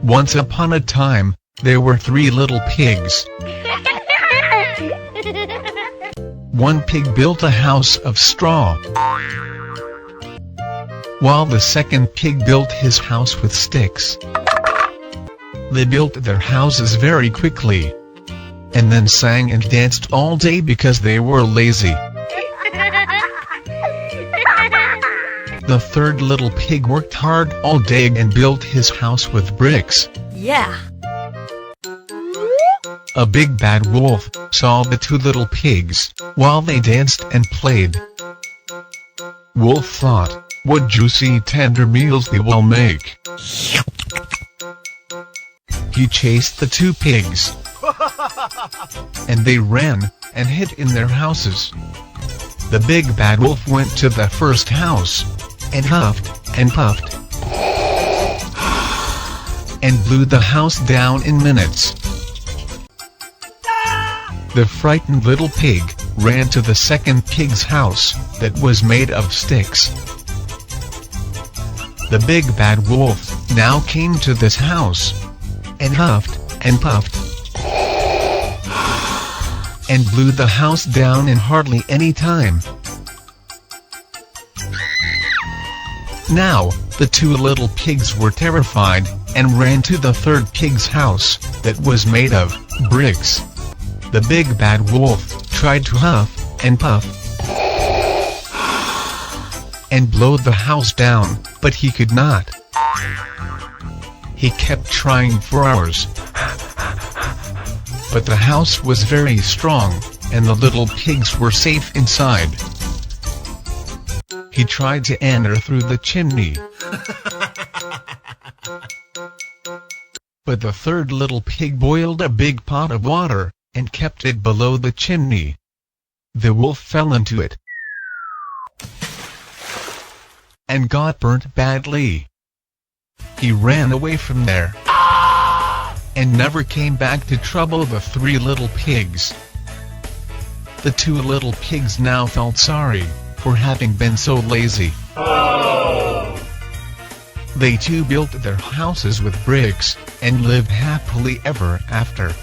Once upon a time, there were 3 little pigs. One pig built a house of straw, while the second pig built his house with sticks. They built their houses very quickly, and then sang and danced all day because they were lazy. The third little pig worked hard all day and built his house with bricks. Yeah. A big bad wolf saw the 2 little pigs while they danced and played. Wolf thought, "What juicy tender meals they will make." He chased the 2 pigs, and they ran and hid in their houses. The big bad wolf went to the first house, and huffed and puffed, and blew the house down in minutes. The frightened little pig ran to the second pig's house that was made of sticks. The big bad wolf now came to this house, and huffed and puffed, and blew the house down in hardly any time. Now, the 2 little pigs were terrified, and ran to the third pig's house that was made of bricks. The big bad wolf tried to huff and puff and blow the house down, but he could not. He kept trying for hours, but the house was very strong, and the little pigs were safe inside. He tried to enter through the chimney, but the third little pig boiled a big pot of water and kept it below the chimney. The wolf fell into it and got burnt badly. He ran away from there and never came back to trouble the 3 little pigs. The 2 little pigs now felt sorry for having been so lazy. They too built their houses with bricks and lived happily ever after.